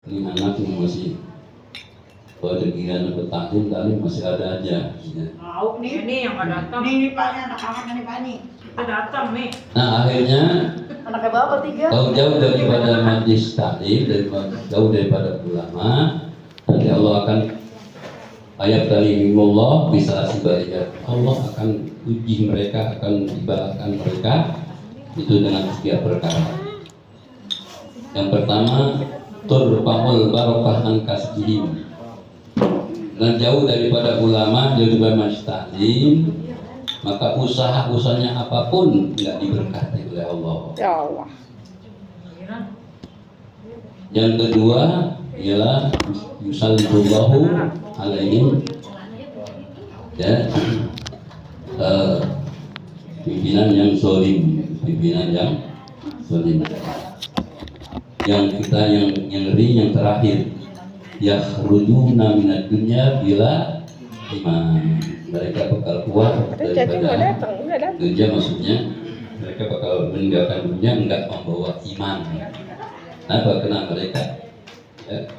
Ini anak yang masih kegiatan bertaklim masih ada aja. Ya. Mau nih, ini yang nggak datang. Nih Pak, anak-anak nih Pak nih. Kita datang nih. Nah akhirnya Anaknya bapak 3. kalau jauh daripada majlis taklim, jauh daripada ulama, nanti Allah akan ayat kalimullah bisa sebaliknya. Allah akan uji mereka, akan ibaratkan mereka itu dengan tiga perkara. Yang pertama, turfa'ul barakah an kasbihim. Dan jauh daripada ulama, jauh daripada majlis taklim, maka usahanya apapun tidak diberkati oleh Allah. Ya Allah. Yang kedua ialah yusallillahu alaihim, ya, pimpinan yang zalim, Yang kita yang ngeri yang terakhir, yakhrujuna minad dunya bila iman. Mereka bakal keluar daripada dunia, maksudnya mereka bakal meninggalkan dunia enggak membawa iman. Apa kena mereka? Ya,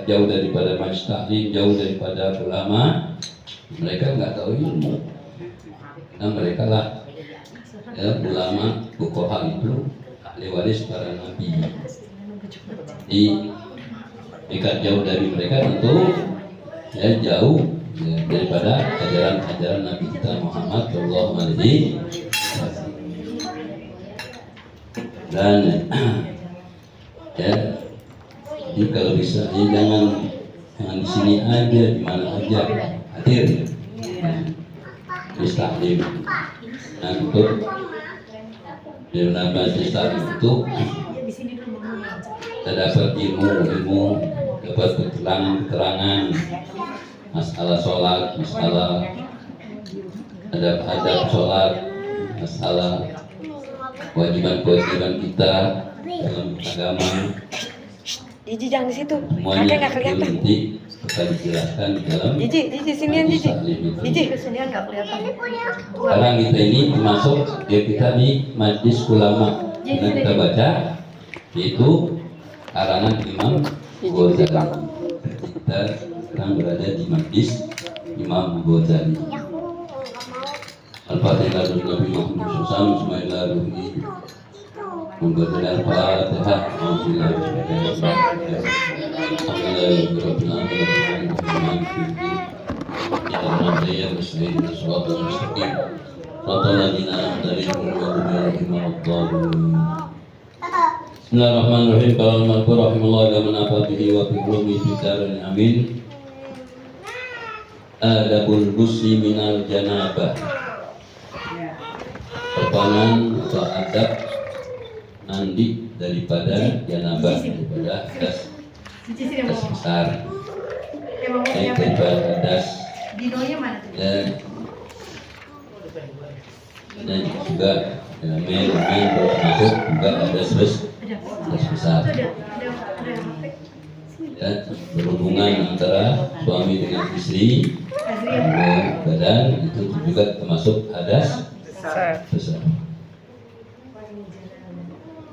jauh daripada majlis taklim, jauh daripada ulama, mereka enggak tahu ilmu. Nah mereka lah ya, ulama fuqaha itu ahli waris para nabi. Di dekat jauh dari mereka tentu ya jauh ya, daripada ajaran Nabi kita Muhammad Shallallahu Alaihi Wasallam. Dan ya, jadi kalau bisa ya, jangan di sini aja, di mana aja hadir taklim. Nah untuk di majlis taklim itu kita dapat ilmu, dapat keterangan masalah sholat, masalah adab sholat, masalah kewajiban kita dalam agama. Jiji jangan di situ. Semuanya nggak kelihatan. nanti kita dijelaskan di dalam. Jiji sinian Jiji. Jiji Kesenian nggak kelihatan. Sekarang kita ini termasuk ya kita di majlis ulama. Yang kita baca yaitu karangan Imam Ghazali. Kita sekarang berada di majlis Imam Ghazali. Al-Fatihah dari Nabi Muhammad SAW. Bismillahirrahmanirrahim. Membaca Al-Fatihah. Bismillahirrahmanirrahim. Kalau al-Mahfur rahimahullah dan menafatihi wa fi'lumi fitaran amin. Adabul ghusli minal janabah. Sopanan atau adab mandi daripada janabah, daripada hadas besar, daripada hadas dan juga men termasuk juga hadas besar. Ya, berhubungan antara suami dengan istri, badan itu juga termasuk hadas besar.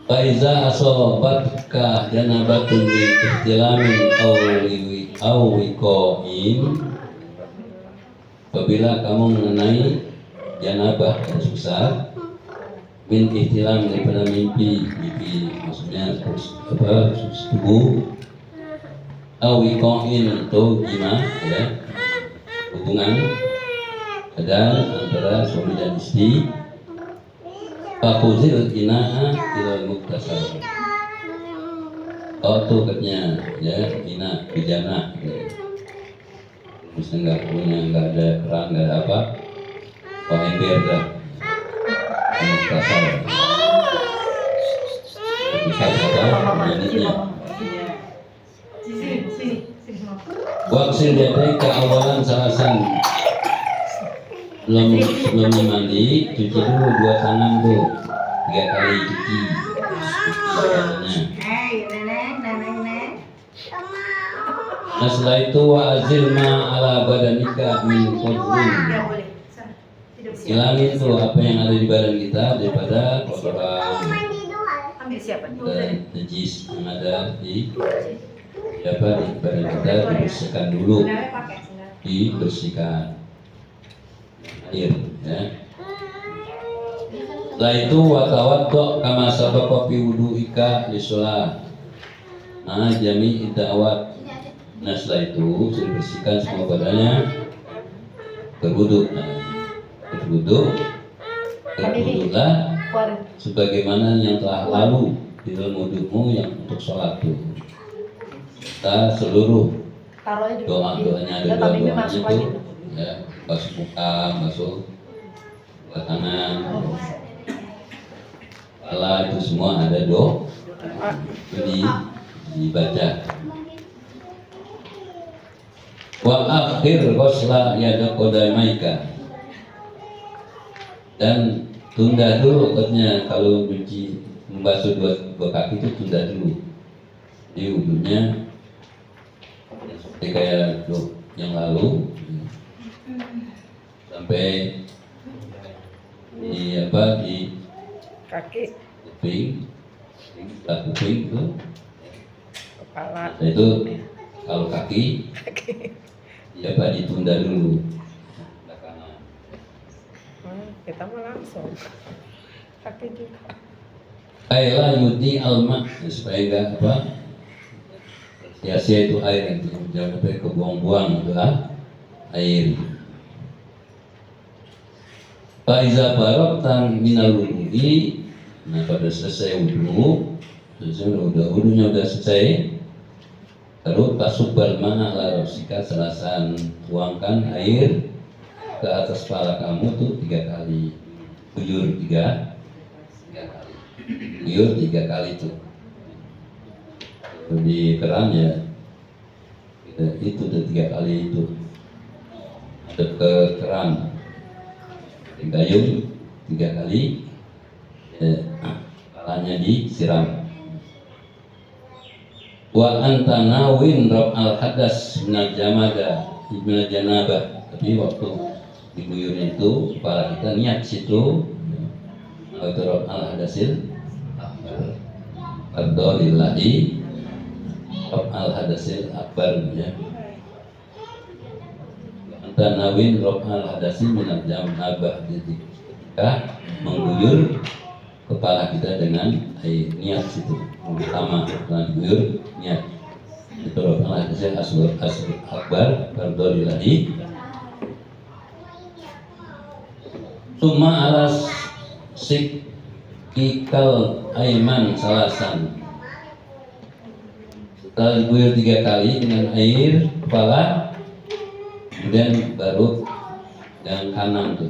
Faiza asobatka janabatun min ihtilamin aw wiqa'in. Apabila kamu mengenai janabah hadas besar min ihtilam daripada mimpi maksudnya tubuh aw wiqa'in atau jima, ya, hubungan badan antara suami dan istri. Fakuzil ina'a ilal muktasar. Oh tuh katanya ya, ina bijana. Misalnya nggak ada keran, nggak ada apa, oh ember dah. Muktasar. Bisa apa? Menjadinya. Waksil yadaika awalan salasan. Sebelum mandi, cuci dulu 2 tangan tuh 3 kali cuci tangannya. Nah setelah itu wa'azil ma'ala badanika min qudrin. Hilangin tuh apa yang ada di badan kita daripada kotoran. siapa nih? dan najis yang ada di badan kita dibersihkan dulu, dibersihkan air ya. Setelah itu watawaddo kama sabaqa fi wudu'ika lis-shalah. Nah, jami idawat. Nah, setelah itu sudah bersihkan semua badannya, berwudu. Nah, berwudulah sebagaimana yang telah lalu di dalam wudumu yang untuk sholat itu. Kita seluruh doa-doanya ada doa-doanya itu ya, basuh muka, basuh tangan, kepala, itu semua ada doa itu dibaca. Wa akhir ghusla yada qadamaika, dan tunda dulu katanya kalau mencuci membasuh dua kaki itu tunda dulu. Jadi wudunya seperti kayak yang lalu sampai di Kaki, kuping, itu kepala. nah, itu kalau kaki ditunda dulu belakangan. Kita mau langsung. Kaki juga. Ayolah yudi alma, supaya enggak sia-sia itu air, jangan sampai kebuang-buang itu air. Faiza baroktan minal wudu'i, nah pada selesai wudunya udah selesai, terus pasubal mana larosika, selasan tuangkan air ke atas kepala kamu tuh 3 kali, buyur 3 kali, buyur 3 kali tuh di keran ya, itu udah 3 kali itu ada ke keran. Gayung 3 kali, kepalanya disiram. Wa anta nawin rab al hadas minal jamada minal janabah, tapi waktu diguyur itu kepala kita niat situ itu rab al hadasil akbar, fardolillahi rab al hadasil akbar ya. Tanawin rohal hadasi minal jamabah, ketika mengguyur kepala kita dengan air, niat situ pertama, setelah diguyur niat itu rohal hadasi asbar akbar fardolillahi. Summa alas sikikal aiman salasan, setelah diguyur 3 kali dengan air kepala, kemudian baru yang kanan tuh,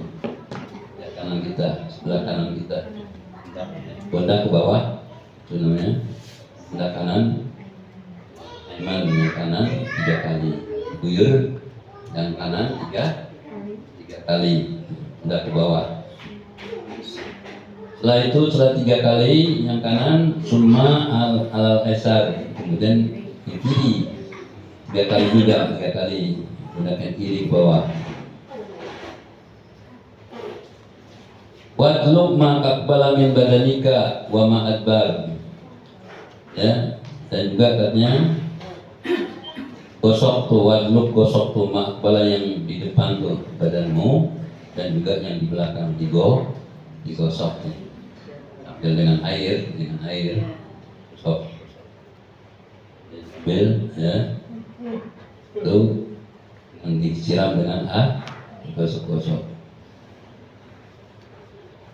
ya kanan kita, sebelah kanan kita, pundak ke bawah, itu namanya pundak kanan, aiman yang kanan 3 kali, guyur yang kanan 3 kali, pundak ke bawah. Setelah itu setelah 3 kali yang kanan, summa al esar, kemudian yang kiri 3 kali juga, 3 kali. Gunakan kiri ke bawah. Wadlub ma qaqbala min badanika wa ma adbar. Ya, dan juga katanya gosok tuh, wadlub gosok tuh ma qaqbala yang di depan tuh badanmu, dan juga yang di belakang digosok tuh. Ambil dengan air, gosok. Ambil ya. Tuh yang disiram dengan gosok-gosok.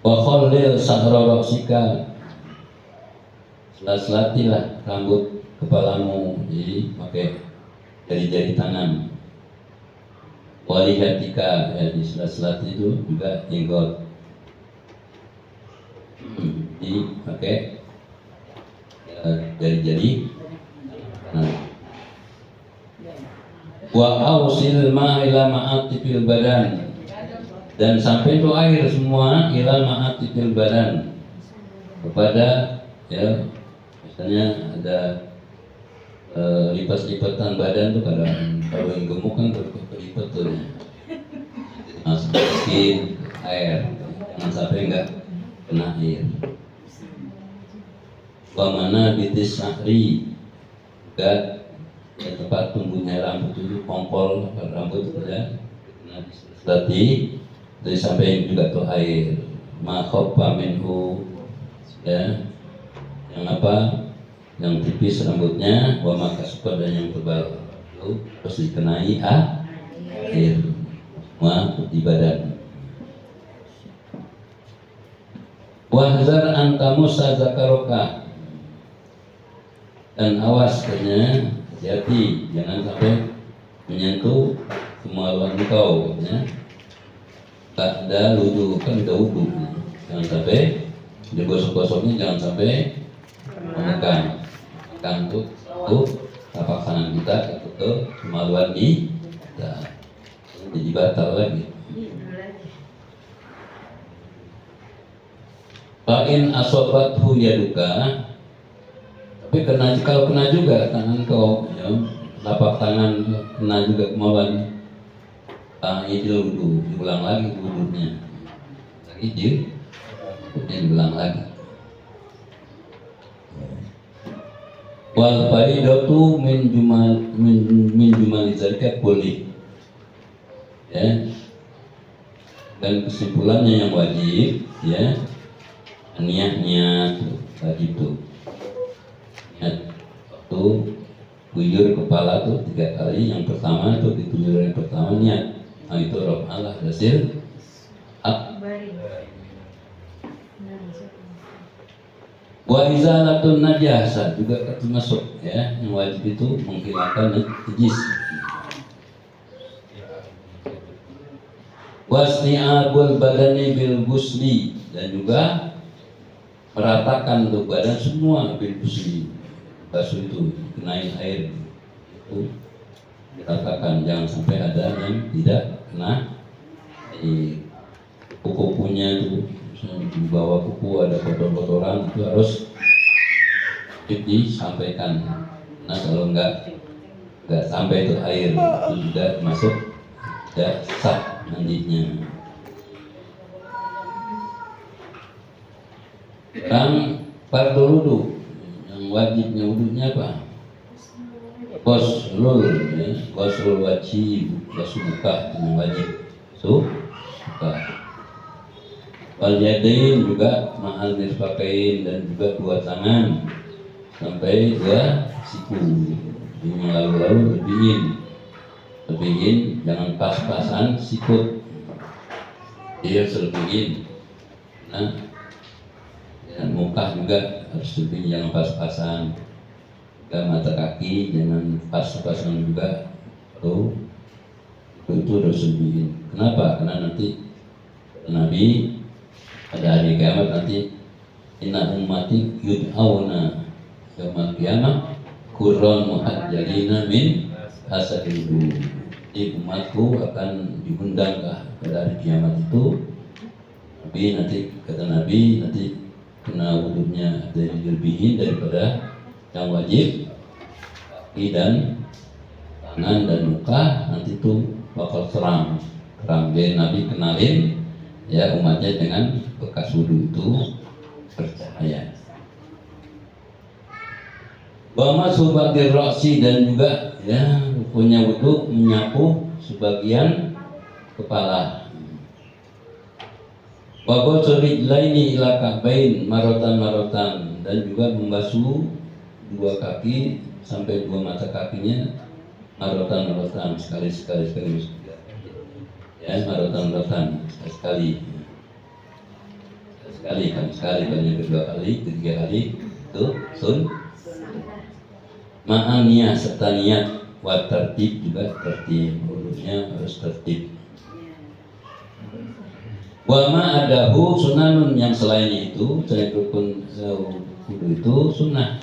Wa khallil sahra ra'sika, selat-selatilah rambut kepalamu, jadi pakai jari-jari tangan. Walihatika, ya di selat-selat itu juga jenggot, dipakai jari-jari tangan. Wa ausil ma ila ma'atifil badan, dan sampai itu air semua ila ma'atifil badan, kepada ya misalnya ada lipat-lipatan badan tuh, kadang kalau yang gemuk kan berlipat tuh ya. Masukin air, jangan sampai enggak kena air. Pamana bitis sahri juga ya, tempat tumbuhnya rambut itu pongpol rambut ya. Nah, tadi dari samping juga tuh air makhoffa minhu ya, yang apa, yang tipis rambutnya, wa makaspa dan yang tebal itu harus dikenai air semua di badan. Wahzar antamusa zakaroka, dan awas katanya, hati-hati jangan sampai menyentuh kemaluan engkau ya. Tak ada wudu, kan udah wudu, jangan sampai digosok-gosoknya, jangan sampai makan tuh tapak tangan kita ke kemaluan kita, jadi batal lagi. Fa'in asobathu yaduka, tapi kalau kena juga tangan kau ya, tapak tangan kena juga kemaluan idil wudu, diulang lagi wudunya lagi diulang lagi. Wal faidatu min jumal zalika boleh ya, dan kesimpulannya yang wajib ya, niatnya wajib tuh, niat tuh bujur kepala tuh 3 kali. Yang pertama tuh ditujur yang pertama niat, nah itu rob Allah hasil wa izalatun najasa juga termasuk ya, yang wajib itu menghilangkan najis. Wasni'abul badani bil ghusli, dan juga meratakan untuk badan semua bil ghusli, basuh itu kenain air itu diratakan, jangan sampai ada yang tidak kena kuku-kukunya itu. Di bawah kuku ada kotor-kotoran, itu harus disampaikan. Nah kalau enggak sampai itu air, itu juga masuk tidak sah mandinya. Sekarang fardu wudu, yang wajibnya wudunya apa? Ghuslul ya, ghuslul wajib, ghuslul muka yang wajib, muka. Wal yadain juga ma'al mirfaqain, dan juga 2 tangan sampai 2 siku. Yang lalu-lalu lebihin, jangan pas-pasan sikut, dia selebihin. Nah, dan muka juga harus lebih, jangan pas-pasan. Dan mata kaki jangan pas-pasan juga. Itu harus lebihin. Kenapa? Karena nanti Nabi pada hari kiamat nanti, inna ummati yud'auna yaumal qiyamah qurran muhajjalina min asadil wudu. Jadi umatku akan diundang pada hari kiamat itu. Nanti kata Nabi, nanti kena wudunya dari lebihin daripada yang wajib, kaki dan tangan dan muka nanti itu bakal terang. Jadi Nabi kenalin ya umatnya dengan bekas wudu itu bercahaya. Bama subatir roksi, dan juga ya punya wudu menyapu sebagian kepala. Wabot rijlaini ila ka'bain marotan, dan juga membasuh 2 kaki sampai 2 mata kakinya marotan, sekali ya, marotan sekali banyak, 2 kali, 3 kali itu ma'aniyah serta niat. Wa tertib juga tertib, wudunya harus tertib. Wa ma adahu sunanun, yang selain itu selain rukun wudu itu sunnah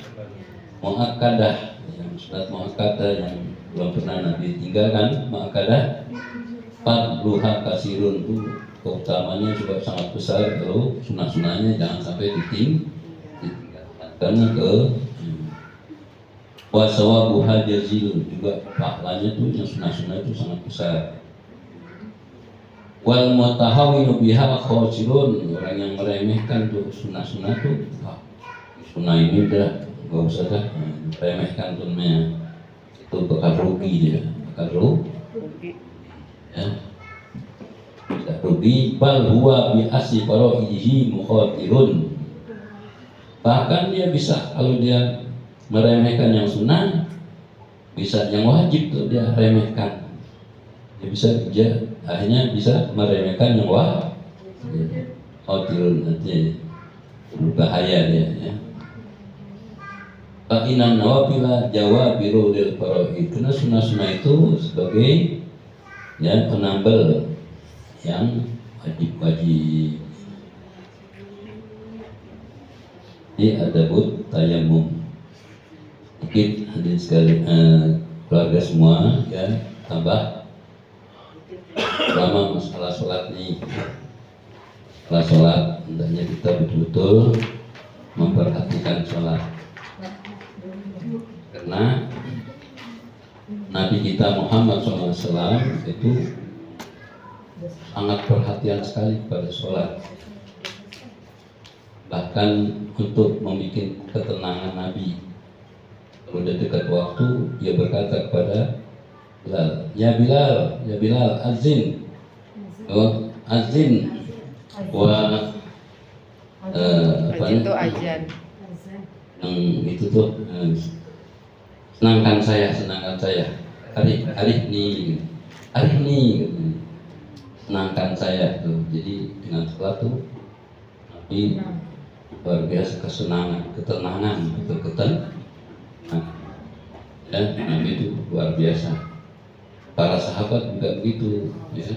muakkadah, yang sunat muakkadah yang belum pernah Nabi tinggalkan. Muakkadah fadluha kasirun, itu keutamanya juga sangat besar. Kalau sunnah-sunnahnya jangan sampai ditinggalkan ke wasawabuha jazil, juga pahalanya tuh yang sunnah-sunnah itu sangat besar. Wal mutahawinu biha khosirun, orang yang meremehkan tuh sunnah-sunnah tuh sunnah ini udah nggak usah dah remehkan sunnahnya, itu bakal rugi dia, bakal rugi. ya, bisa rugi. Bal huwa bi asli faraihi mukhatirun, bahkan dia bisa, kalau dia meremehkan yang sunnah, bisa yang wajib tuh dia remehkan, dia akhirnya bisa meremehkan yang wajib. Khatirun nanti berbahaya dia ya. Fa'inan nawafila jawabiru lil faraid, karena sunnah-sunnah itu sebagai ya penambal yang wajib-wajib. Ini adabut tayamum. Dikit hadis sekali keluarga semua ya, tambah selama masalah sholat nih. Setelah sholat hendaknya kita betul-betul memperhatikan sholat, karena Nabi kita Muhammad SAW itu sangat perhatian sekali pada sholat. Bahkan untuk membuat ketenangan Nabi, kalau udah dekat waktu, dia berkata kepada Bilal, ya Bilal, azin, azin, Itu ajan. Yang itu tuh senangkan saya, hari ini, senangkan saya tuh. Jadi dengan sholat tuh Nabi luar biasa ketenangan, ya, Nabi itu luar biasa. Para sahabat juga begitu, ya.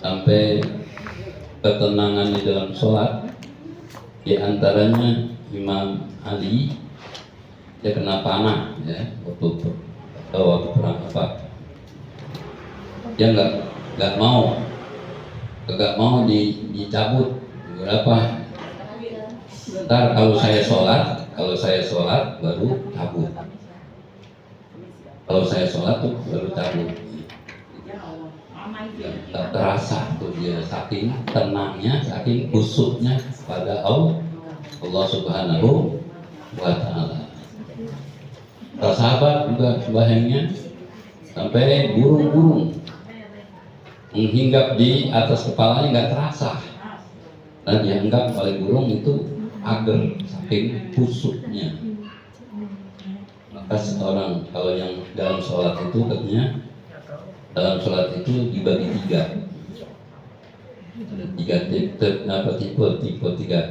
Sampai ketenangan di dalam sholat, di antaranya Imam Ali, dia kena panah ya waktu perang apa, dia nggak mau dicabut. Berapa? Ntar kalau saya sholat baru cabut. Kalau saya sholat tuh baru cabut. Tak terasa tuh dia, saking tenangnya, saking khusyuknya pada Allah Subhanahu wa Ta'ala. Para sahabat juga sembahyangnya sampai burung-burung menghinggap di atas kepalanya nggak terasa, dan dianggap oleh burung itu agar, saking khusyuknya. Maka seorang kalau yang dalam sholat itu katanya, dalam sholat itu dibagi tipe tiga.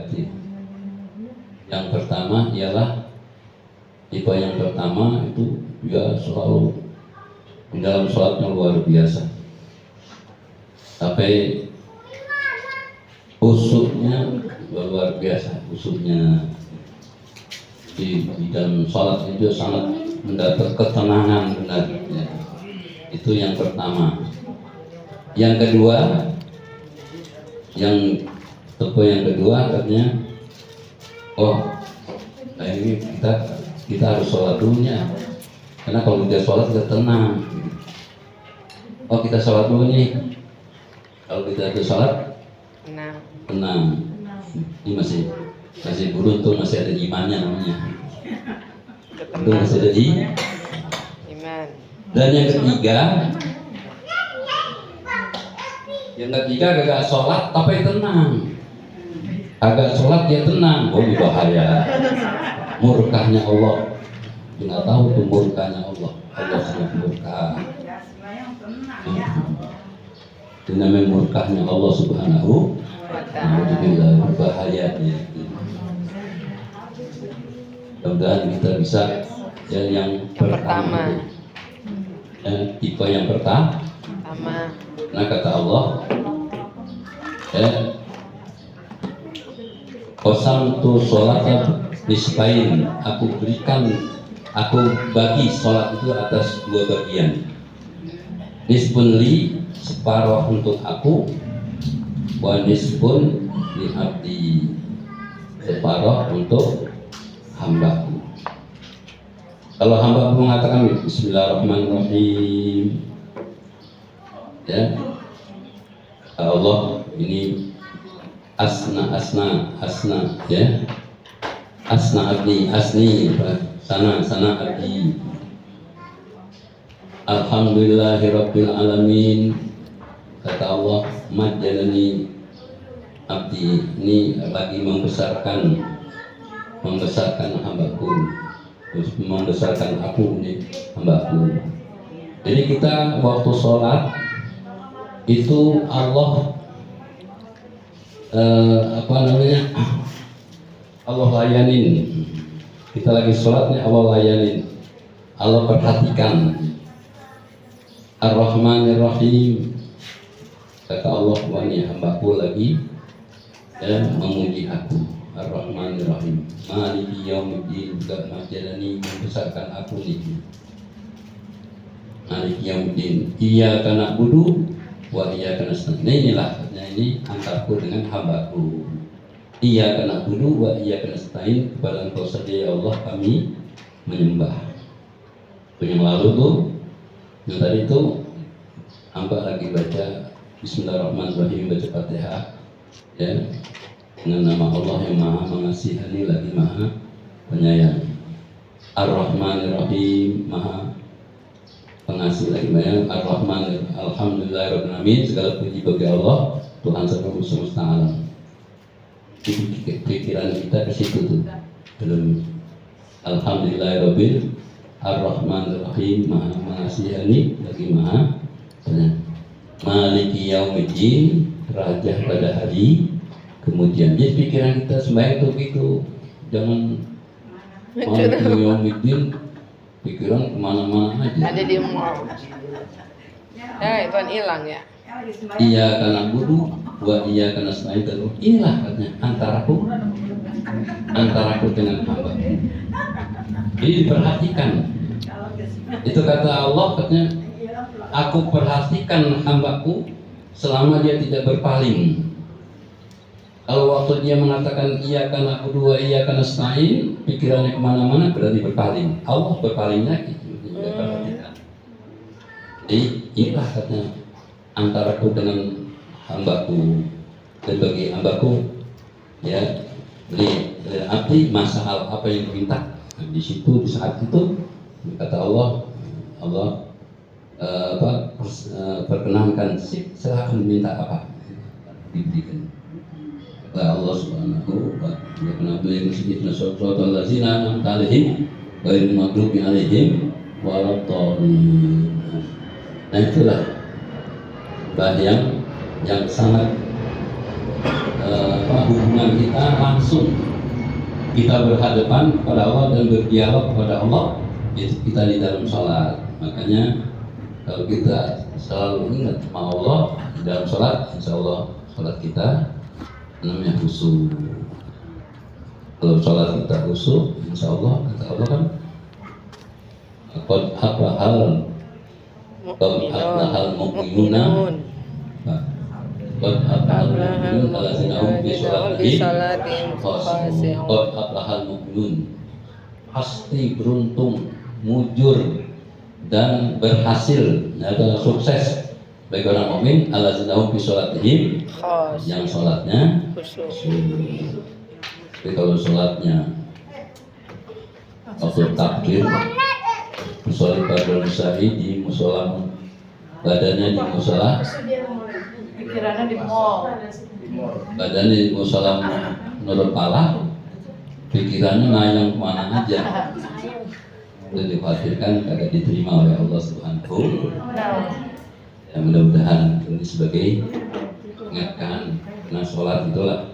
Yang pertama ialah tipe yang pertama itu dia selalu di dalam sholatnya luar biasa, sampai khusyuknya luar biasa, khusyuknya di dalam sholat itu sangat mendapat ketenangan benar ya. Itu yang pertama. Yang kedua, tipe yang kedua katanya, ini kita harus sholat dulunya, karena kalau kita sholat kita tenang. Kita sholat dulu nih, kalau kita itu sholat tenang. Ini masih beruntung, masih ada imannya namanya. Itu masih ada iman. Dan yang ketiga agak sholat tapi tenang. Agak sholat dia tenang, ini bahaya. Murkahnya Allah. Kita tahu tuh murkahnya Allah. Allah sangat murka. Itu namanya murkahnya Allah Subhanahu wa Ta'ala. Bahayanya. Mudah-mudahan kita bisa yang pertama. Tipe yang pertama. Nah kata Allah, qasamtu sholata nisfain, aku bagi sholat itu atas dua bagian. Nisfun li, separuh untuk aku, wa nisfun li abdi, separuh untuk hambaku. Kalau hamba mengatakan Bismillahirrahmanirrahim, ya Allah ini asna ya, Asna abdi, asni, sana abdi. Alhamdulillahirabbil alamin. Kata Allah, majjalani abdi, ini lagi membesarkan hambaku, terus membesarkan aku ini hambaku. Jadi kita waktu sholat itu Allah Allah layanin. Kita lagi sholat nih, Allah layanin, Allah perhatikan. Ar-Rahmanir Rahim. Kata Allah, wah ini hambaku lagi memuji aku. Ar-Rahmanir Rahim. Maliki yaumiddin, juga majjalani, membesarkan aku nih. Maliki yaumiddin. Iyyaka na'budu wa iyyaka nasta'in. Inilah ini antarku dengan hambaku. Iyyaka na'budu wa iyyaka nasta'in. Kepada Engkau saja ya Allah kami menyembah. Yang lalu tuh, yang tadi tuh hamba lagi baca Bismillahirrahmanirrahim, baca Fatihah ya, dengan nama Allah yang maha mengasihani lagi maha penyayang. Ar-Rahmanir-Rahim, maha pengasih lagi penyayang. Ar-Rahman, alhamdulillahirabbil alamin, segala puji bagi Allah Tuhan semesta alam. Pikiran kita ke situ tuh belum. Alhamdulillahirabbil Ar-Rahmanir-Rahim, maha mengasihani lagi maha penyayang. Maliki yaumiddin, raja pada hari kemudian. Jadi pikiran kita sembahyang tuh gitu, jangan Maliki yaumiddin pikiran kemana-mana aja. Ada di mall. Itu kan hilang ya. Iyyaka na'budu wa iyyaka nasta'in. Inilah katanya antaraku dengan hamba. Jadi diperhatikan. Itu kata Allah, katanya aku perhatikan hambaku selama dia tidak berpaling. Kalau waktu dia mengatakan iyyaka na'budu wa iyyaka nasta'in, pikirannya kemana-mana, berarti berpaling. Allah berpalingnya gitu. Jadi inilah katanya antaraku dengan hambaku, dan bagi hambaku ya, abdi masalah apa yang diminta. Di situ, di saat itu kata Allah perkenankan, silahkan minta apa diberikan. Kata Allah Subhanahu wa ta'ala, kenapa yang sedih nasratul lazina an'amta alaihim ghairil maghdubi alaihim waladdallin. Nah itulah yang sangat hubungan kita langsung, kita berhadapan kepada Allah dan berdialog kepada Allah, itu kita di dalam salat. Makanya kalau kita selalu ingat sama Allah di dalam salat, insya Allah salat kita namanya khusyuk. Kalau salat kita khusyuk, insya Allah kata Allah kan qad aflahal mu'minuna qad aflahal mu'minun allazina hum fi sholatihim khashi'un. Qad aflahal mu'minun, pasti beruntung, mujur dan berhasil atau sukses bagi orang mukmin allazina hum fi sholatihim, yang sholatnya khusyuk. Tapi kalau sholatnya waktu takbir, musolli pada syahid di musola, badannya di musola, Pikirannya di mall. badannya di musola menurut pala, pikirannya ngayang kemana aja. Itu dikhawatirkan kagak diterima oleh Allah Subhanahu. Ya, mudah-mudahan ini sebagai ingatkan, karena sholat itulah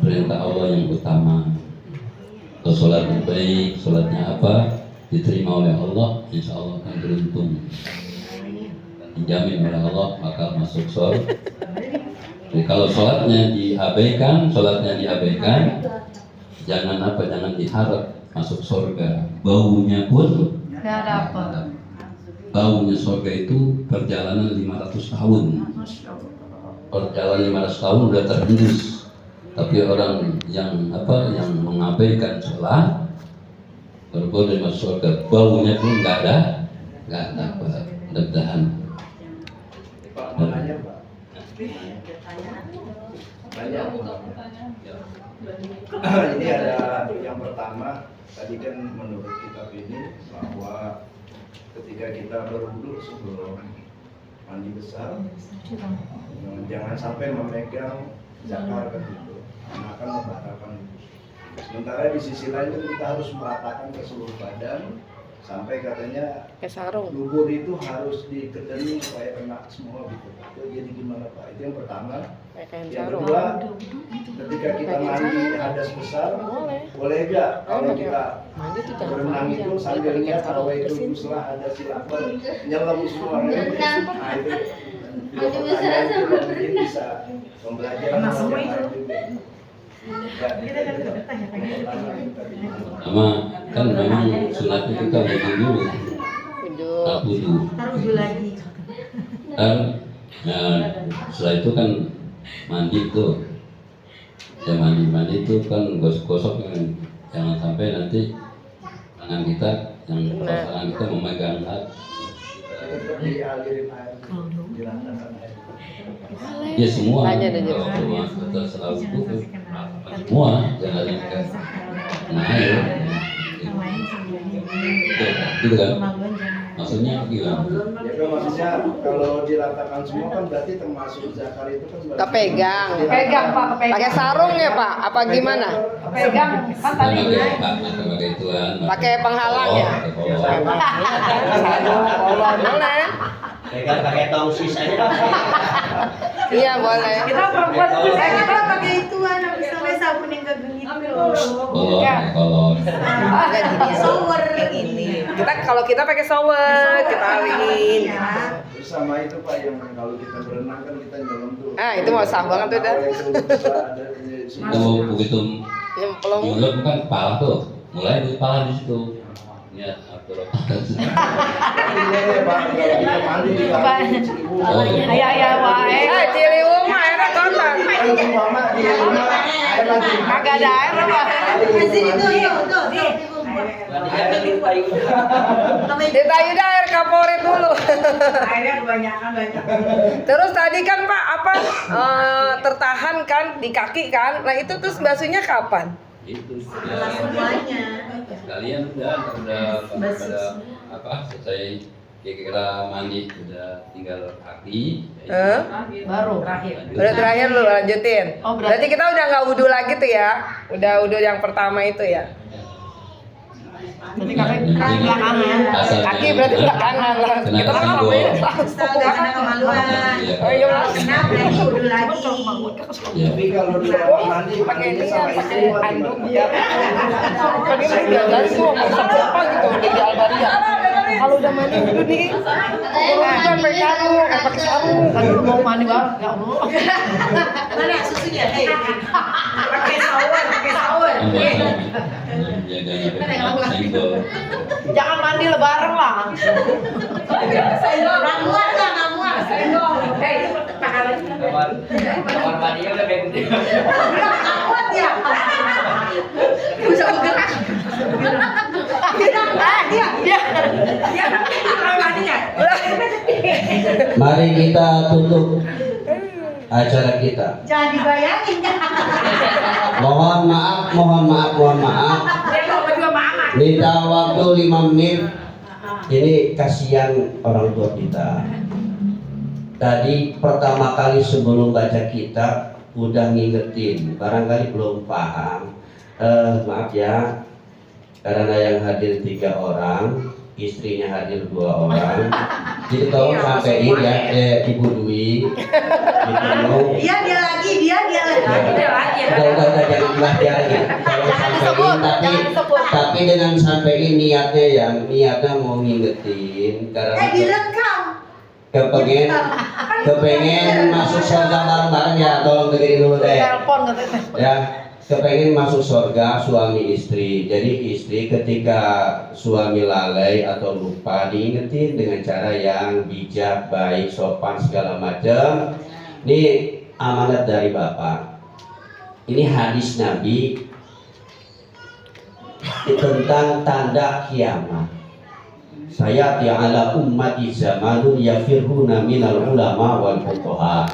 perintah Allah yang utama. Kalau sholat yang baik, sholatnya apa, diterima oleh Allah, insya Allah akan beruntung, dijamin oleh Allah maka masuk surga. Jadi kalau sholatnya diabaikan, jangan diharap masuk surga. Baunya pun Nggak dapat. Baunya surga itu perjalanan 500 tahun. Perjalanan 500 tahun udah terhembus. Tapi orang yang mengabaikan sholat baru dari masuk surga, baunya pun nggak dapat. Mudah-mudahan Banyak. Ini ada yang pertama, tadi kan menurut kitab ini bahwa ketika kita berwudu sebelum mandi besar, jangan sampai memegang zakar kan gitu, karena akan membatalkan. Sementara di sisi lain kita harus meratakan ke seluruh badan, sampai katanya Kayak sarung. lumpur itu harus dikedeni supaya kena semua gitu. Itu jadi gimana Pak? Itu yang pertama. Kayak Yang sarung. kedua, ketika kita mandi hadas besar, boleh nggak kalau kita Mandi tuh jangan berenang itu sambil lihat bahwa itu setelah ada silapan nyelam semua. Nah itu dua pertanyaan itu mungkin bisa pembelajaran yang lain juga. Sama kan memang sunatnya kita wudu dulu, tak wudu. Taruh dulu lagi. Kan, nah, setelah itu kan mandi tuh, ya mandi itu kan gosok-gosok kan, jangan sampai nanti tangan kita yang pasangan kita memegang hak. Tetap dialirin air, diratakan air. Ya semua, Tanya deh, kalau semua kita selalu itu semua jangan yang ke air, gitu kan? Maksudnya gimana? Ya kan maksudnya kalau diratakan semua kan berarti termasuk zakar itu kan berarti Kita pegang. Pegang Pak, pegang. Pakai sarung ya Pak? Apa gimana? Pegang kan tadi Pakai apa? Pakai ituan. Pakai penghalang ya? Boleh. Pegang pakai tongsis aja. Iya boleh. kita perempuan kita pakai ituan habis sampai sabun yang gagang itu. Kalau Agak gini ya. Shower ini. Kalau kita pakai shower, kita alin. Terus sama itu Pak yang kalau kita berenang kan kita nyelam tuh. Ah, itu mau sah banget tuh dah. kita mau begitu Nyemplung. nyulut kan kepala tuh, mulai di kepala di situ. Ya, atur apa? Ini Pak, kalau kita mandi di Ciliwung. Oh, iya. Ya wae. Ciliwung mah enak kotor. Mama di rumah air lagi. Kagak ada air apa? Di sini tuh, tuh. Di Tayuda air kaporit dulu. Airnya kebanyakan banyak. Terus tadi kan Pak apa tertahan kan di kaki kan? Nah itu terus basuhnya kapan? Itu Setelah ya. semuanya. Sekalian udah pada apa selesai kira-kira mandi udah tinggal kaki. Baru terakhir. Udah terakhir lu lanjutin. Oh, berarti kita udah nggak wudhu lagi tuh ya? Udah wudhu yang pertama itu ya? Berarti kaki belakangan. Kaki berarti belakangan lah. Kita kan sampai Kita udah kena kemaluan. Oh iya Mas. Kenapa lagi udah lagi? Ya. Tapi kalau di kamar mandi Pakai ini mandinya sama ya, pakai istri mah anduk gimana? ya. Tadi udah dari tuh apa gitu udah di Albaria. Kalau udah mandi wudhu nih, urutan pakai sarung, pakai sarung. Aduh mau mandi banget ya Allah. Mana susunya? Hei. Pakai shower, pakai shower. Senggol. Jangan mandi bareng lah. Ramuan lah, ramuan. Hei, Kamar mandinya udah kayak gede. ramuan ya. Bisa bergerak. Dia mandinya. Mari kita tutup acara kita. Jangan dibayangin. Mohon maaf. Dia mau juga mama. Minta waktu 5 menit. Ini kasihan orang tua kita. Tadi pertama kali sebelum baca kitab udah ngingetin, barangkali belum paham. Maaf ya, karena yang hadir 3 orang, istrinya hadir 2 orang. Jadi tolong sampein ya, Ibu Dwi. Dia lagi. Udah jangan bilang dia lagi. Tolong sampein, tapi dengan sampein niatnya ya, niatnya mau ngingetin karena Direkam. kepengen masuk surga bareng-bareng ya, tolong dengerin dulu deh. Telepon katanya. Ya, kepengen masuk surga suami istri. Jadi istri ketika suami lalai atau lupa diingetin dengan cara yang bijak, baik, sopan segala macam. Ini amanat dari Bapak. Ini hadis Nabi tentang tanda kiamat. Saya ala ummati zamanun yafirruna minal ulama wal fuqaha.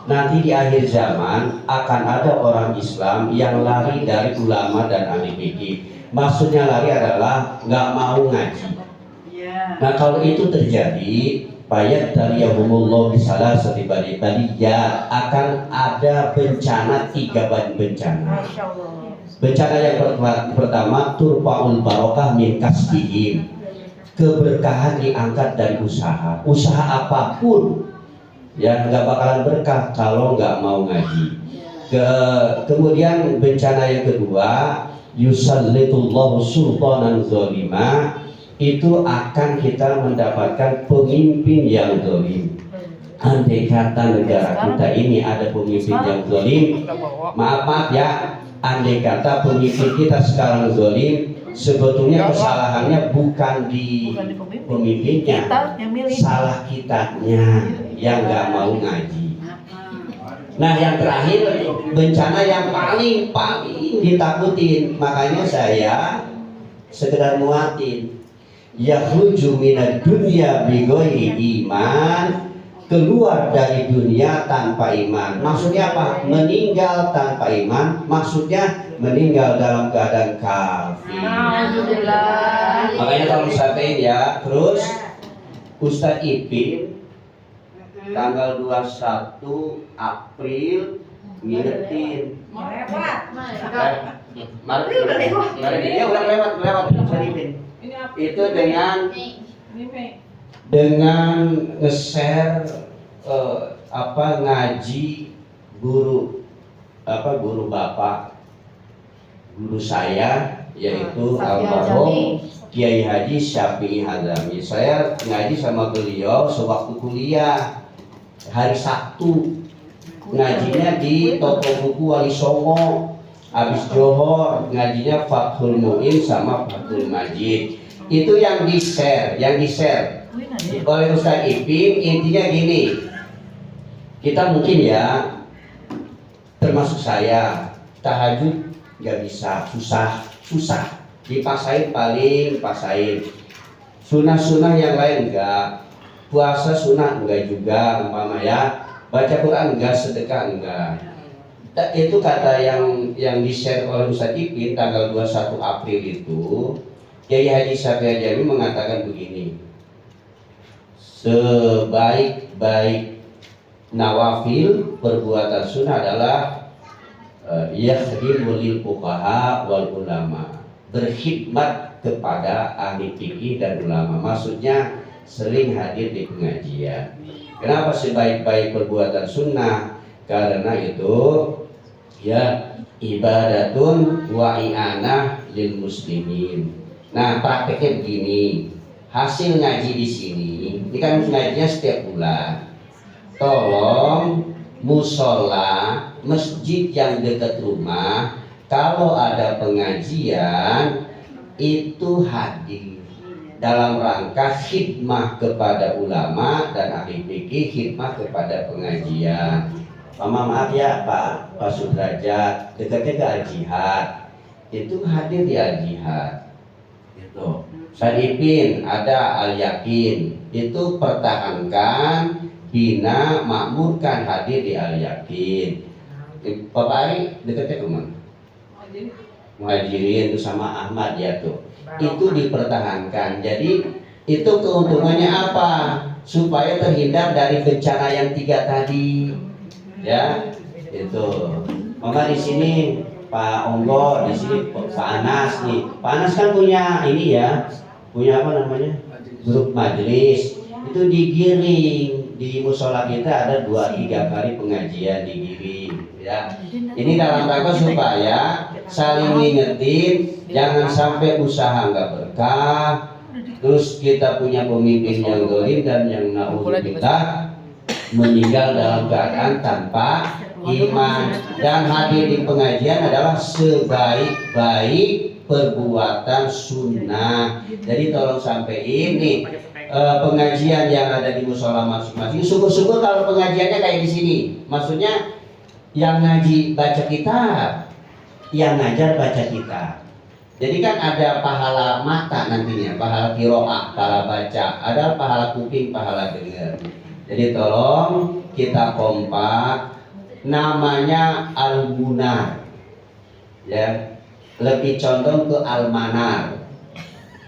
nanti di akhir zaman akan ada orang Islam yang lari dari ulama dan ahli fikih. Maksudnya lari adalah nggak mau ngaji. Nah kalau itu terjadi, bayat dari Yahumullah bisalah setibadi ya akan ada bencana 3 bencana. Bencana yang pertama turfa'ul barokah min kasbihim, keberkahan diangkat dari usaha apapun yang nggak bakalan berkah kalau nggak mau ngaji. Kemudian bencana yang kedua, yusallitullahu sultanan zalima, itu akan kita mendapatkan pemimpin yang zalim. Andai kata negara kita ini ada pemimpin yang zalim, maaf ya, andai kata pemimpin kita sekarang zalim, sebetulnya kesalahannya bukan di pemimpinnya, salah kitanya yang nggak mau ngaji. Nah yang terakhir, bencana yang paling ditakutin, makanya saya sekedar muatin, yakhruju minad dunya bighairi iman, keluar dari dunia tanpa iman. Maksudnya apa? Meninggal tanpa iman, maksudnya meninggal dalam keadaan kafir. Alhamdulillah. Makanya kalau sampaikan ya, terus Ustadz Ipin tanggal 21 April ngingetin. Mari dia udah lewat Ustadz Ipin. Itu dengan nge-share ngaji guru bapak guru saya, yaitu almarhum Kiai Haji Syafi'i Hazami. Saya ngaji sama beliau sewaktu kuliah hari Sabtu, ngajinya di toko buku Wali Songo. Habis Johor ngajinya Fathul Mu'in sama Fathul Majid. Itu yang di-share oleh Ustadz Ipin. Intinya gini, kita mungkin ya, termasuk saya, tahajud nggak bisa, susah, dipaksain, sunnah yang lain enggak, puasa sunnah enggak juga, umpama ya, baca Quran enggak, sedekah enggak. Itu kata yang di-share oleh Ustadz Ipin tanggal 21 April itu, Kiai Haji Syafi'i Hazami mengatakan begini, sebaik-baik nawafil perbuatan sunnah adalah yakhdimul lil fuqaha wal ulama, berkhidmat kepada ahli fikih dan ulama. Maksudnya sering hadir di pengajian. Kenapa sebaik-baik perbuatan sunnah? Karena itu ya ibadatun wa i'anah lil muslimin. Nah prakteknya begini, hasil ngaji di sini, ini kan ngajinya setiap bulan. Tolong musola masjid yang dekat rumah, kalau ada pengajian itu hadir dalam rangka khidmah kepada ulama dan ahli fikih, khidmah kepada pengajian. Maaf ya Pak Sudrajat, dekatnya ke Al-Jihad, itu hadir di Al-Jihad gitu. Ustadz Ipin ada Al-Yakin, itu pertahankan, bina, makmurkan, hadir di Al-Yakin. Bapak Ari dekatnya kemana? Muhajirin itu sama Ahmad ya tuh. Itu dipertahankan. Jadi itu keuntungannya apa? Supaya terhindar dari bencana yang 3 tadi. Ya, itu. Maka di sini Pak Onggo, di sini Pak Anas nih. Pak Anas kan punya ini ya, punya apa namanya? Grup majelis. Itu digiring di musola kita ada 2-3 kali pengajian digiring. Ya, ini dalam rangka supaya saling ngingetin, jangan sampai usaha nggak berkah. Terus kita punya pemimpin yang zalim dan yang na'udzubillah meninggal dalam keadaan tanpa iman. Dan hadir di pengajian adalah sebaik-baik perbuatan sunnah. Jadi tolong sampai ini pengajian yang ada di musola masing-masing. Syukur-syukur kalau pengajiannya kayak di sini. Maksudnya yang ngaji baca kitab, yang ngajar baca kitab. Jadi kan ada pahala mata nantinya, pahala qiraah, pahala baca, ada pahala kuping, pahala dengar. Jadi tolong kita kompak, namanya al-munar. Ya, lebih condong ke al-manar.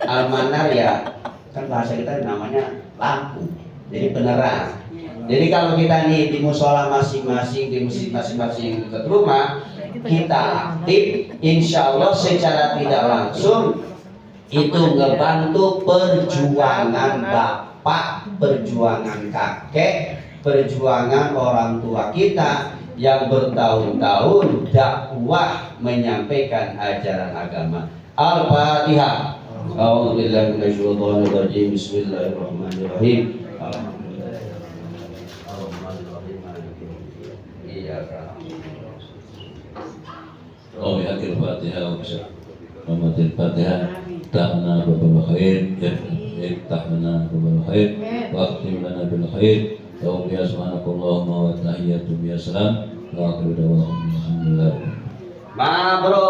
Al-manar ya kan bahasa kita namanya lampu. Jadi penerang. Jadi kalau kita nih di musola masing-masing, di masjid masing-masing dekat rumah, kita aktif, insya Allah secara tidak langsung itu ngebantu perjuangan bapak, perjuangan kakek, perjuangan orang tua kita yang bertahun-tahun dakwah menyampaikan ajaran agama. Al-Fatihah. A'udzubillahi minasyaitonir rajim. Bismillahirrahmanirrahim. Oh ya, Al-Fatihah. Muhammadil Fatihah. Iftahna babal khair, iftahna babal khair, wa akhtim lana bil khair. Ya subhanakallahumma wa tahiyyatu biya salam. Wa akhiru da'wana alhamdulillah. Mabrur.